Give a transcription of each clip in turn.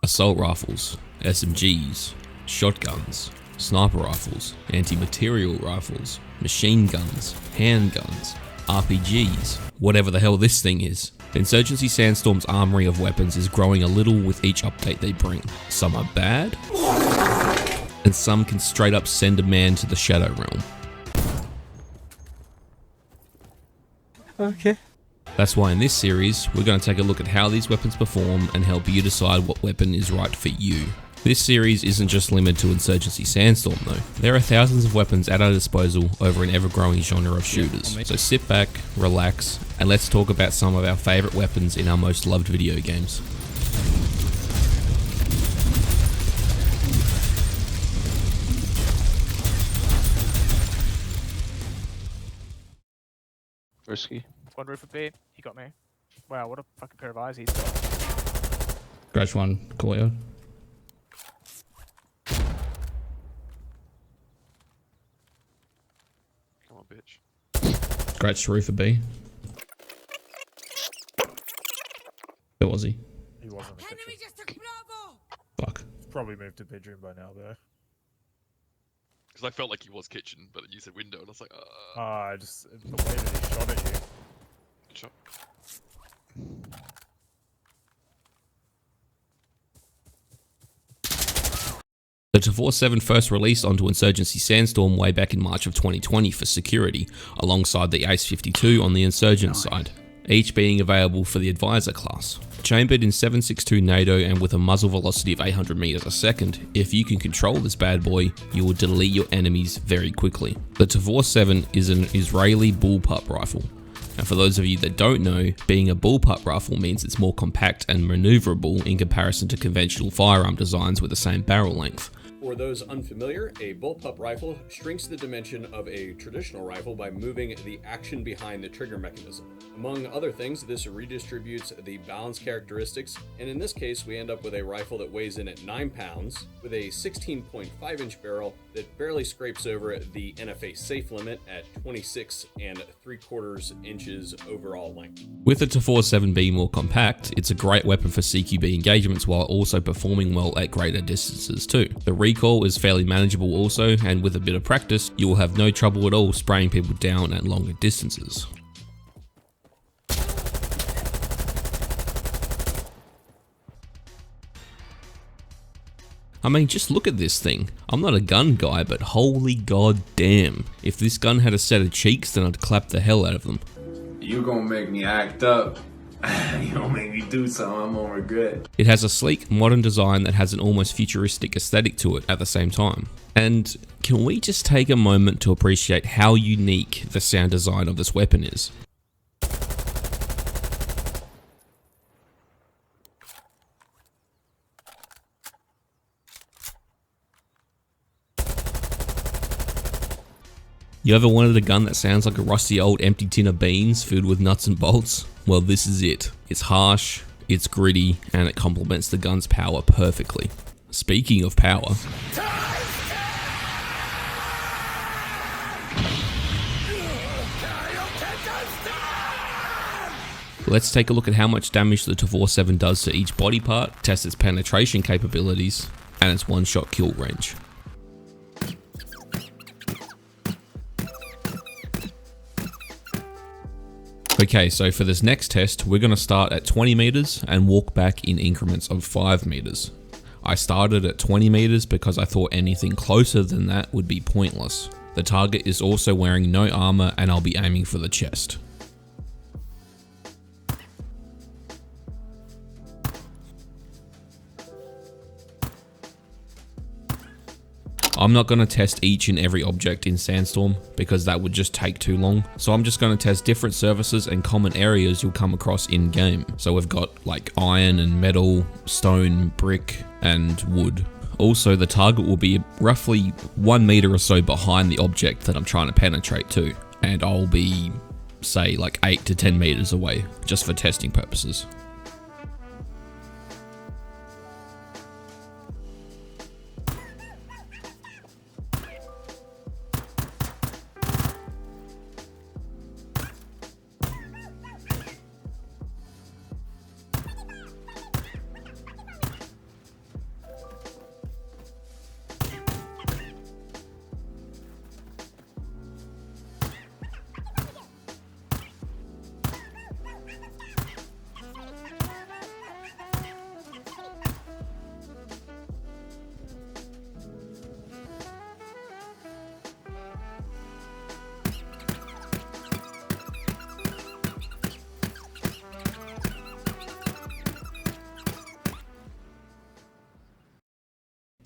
assault rifles, SMGs, shotguns, sniper rifles, anti-material rifles, machine guns, handguns, RPGs, whatever the hell this thing is. Insurgency Sandstorm's armory of weapons is growing a little with each update they bring. Some are bad, and some can straight up send a man to the Shadow Realm. Okay. That's why in this series, we're going to take a look at how these weapons perform and help you decide what weapon is right for you. This series isn't just limited to Insurgency Sandstorm though. There are thousands of weapons at our disposal over an ever-growing genre of shooters. So sit back, relax, and let's talk about some of our favourite weapons in our most loved video games. Risky. One roof of B. He got me. Wow, what a fucking pair of eyes he's got. Scratch one, courtyard. Come on, bitch. Scratch roof of B. Where was he? He wasn't in the kitchen. Fuck. Probably moved to bedroom by now, though. Because I felt like he was kitchen, but then you said window, and I was like, I just the way that he shot at you. Good shot. The Tavor 7 first released onto Insurgency Sandstorm way back in March of 2020 for security, alongside the Ace 52 on the Insurgent side, each being available for the Advisor class. Chambered in 7.62 NATO and with a muzzle velocity of 800 meters a second, if you can control this bad boy, you will delete your enemies very quickly. The Tavor 7 is an Israeli bullpup rifle. And for those of you that don't know, being a bullpup rifle means it's more compact and maneuverable in comparison to conventional firearm designs with the same barrel length. For those unfamiliar, a bullpup rifle shrinks the dimension of a traditional rifle by moving the action behind the trigger mechanism. Among other things, this redistributes the balance characteristics, and in this case we end up with a rifle that weighs in at 9 pounds, with a 16.5 inch barrel that barely scrapes over the NFA safe limit at 26 3/4 inches overall length. With the Tavor 7 being more compact, it's a great weapon for CQB engagements while also performing well at greater distances too. The recoil is fairly manageable also, and with a bit of practice, you will have no trouble at all spraying people down at longer distances. I mean, just look at this thing. I'm not a gun guy, but holy god damn. If this gun had a set of cheeks, then I'd clap the hell out of them. You gonna make me act up. You gonna make me do something I'm gonna regret. It has a sleek, modern design that has an almost futuristic aesthetic to it at the same time. And can we just take a moment to appreciate how unique the sound design of this weapon is? You ever wanted a gun that sounds like a rusty old empty tin of beans filled with nuts and bolts? Well, this is it. It's harsh, it's gritty, and it complements the gun's power perfectly. Speaking of power, let's take a look at how much damage the Tavor 7 does to each body part, test its penetration capabilities, and its one-shot kill range. Okay, so for this next test, we're going to start at 20 meters and walk back in increments of 5 meters. I started at 20 meters because I thought anything closer than that would be pointless. The target is also wearing no armor and I'll be aiming for the chest. I'm not going to test each and every object in Sandstorm because that would just take too long. So I'm just going to test different surfaces and common areas you'll come across in game. So we've got like iron and metal, stone, brick, and wood. Also, the target will be roughly 1 meter or so behind the object that I'm trying to penetrate to. And I'll be, say, like 8 to 10 meters away, just for testing purposes.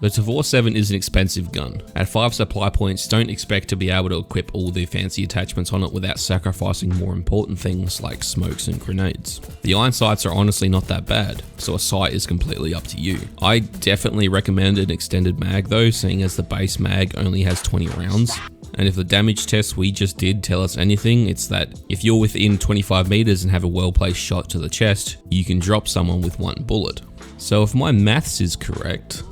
The Tavor 7 is an expensive gun. At 5 supply points, don't expect to be able to equip all the fancy attachments on it without sacrificing more important things like smokes and grenades. The iron sights are honestly not that bad, so a sight is completely up to you. I definitely recommend an extended mag though, seeing as the base mag only has 20 rounds. And if the damage test we just did tell us anything, it's that if you're within 25 meters and have a well-placed shot to the chest, you can drop someone with 1 bullet. So if my maths is correct,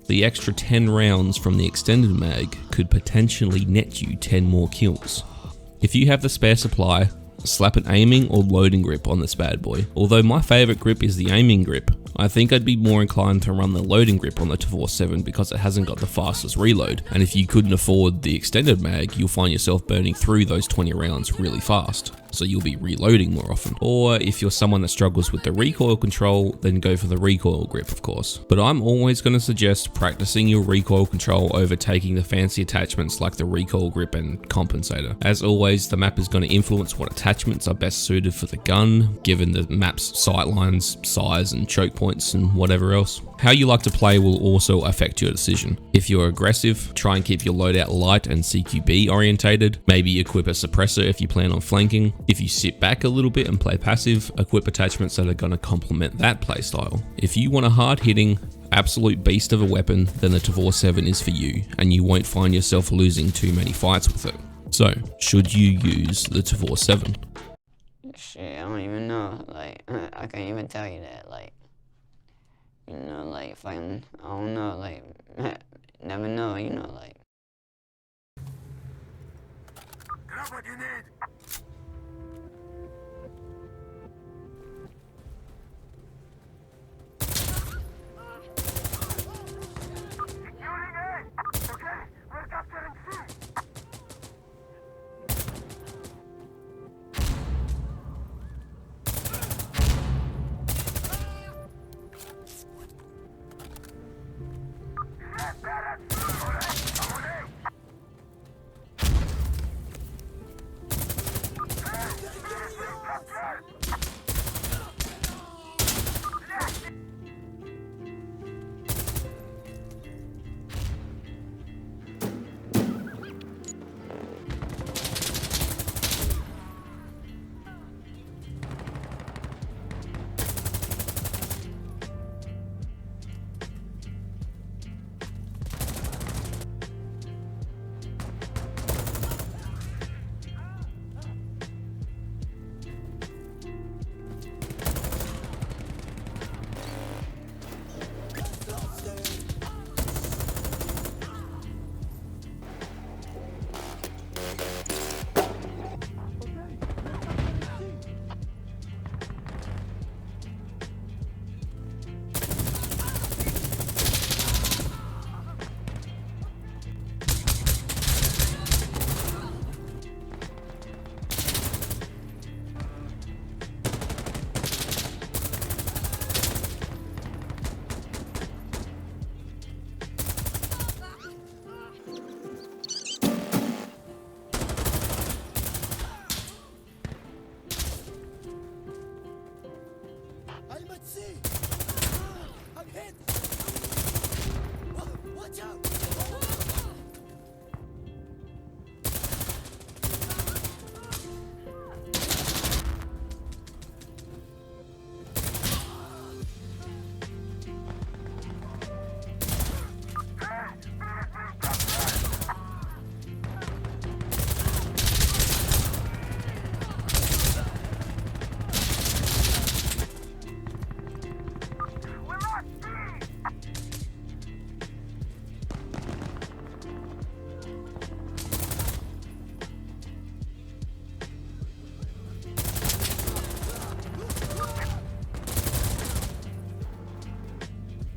the extra 10 rounds from the extended mag could potentially net you 10 more kills. If you have the spare supply, slap an aiming or loading grip on this bad boy. Although my favourite grip is the aiming grip, I think I'd be more inclined to run the loading grip on the Tavor 7 because it hasn't got the fastest reload, and if you couldn't afford the extended mag, you'll find yourself burning through those 20 rounds really fast, so you'll be reloading more often. Or if you're someone that struggles with the recoil control, then go for the recoil grip of course. But I'm always going to suggest practicing your recoil control over taking the fancy attachments like the recoil grip and compensator. As always, the map is going to influence what attachments are best suited for the gun, given the map's sightlines, size and choke points and whatever else. How you like to play will also affect your decision. If you're aggressive, try and keep your loadout light and CQB orientated. Maybe equip a suppressor if you plan on flanking. If you sit back a little bit and play passive, equip attachments that are going to complement that playstyle. If you want a hard-hitting, absolute beast of a weapon, then the Tavor 7 is for you, and you won't find yourself losing too many fights with it. So, should you use the Tavor 7? Shit, I don't even know. Like, I can't even tell you that. Like, you know, like, fighting, I don't know, like, never know, you know, like. Grab what you need. Securing A. Okay, we're capturing C.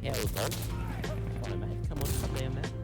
Yeah, we're both. Come on, mate. Come on, come there, mate.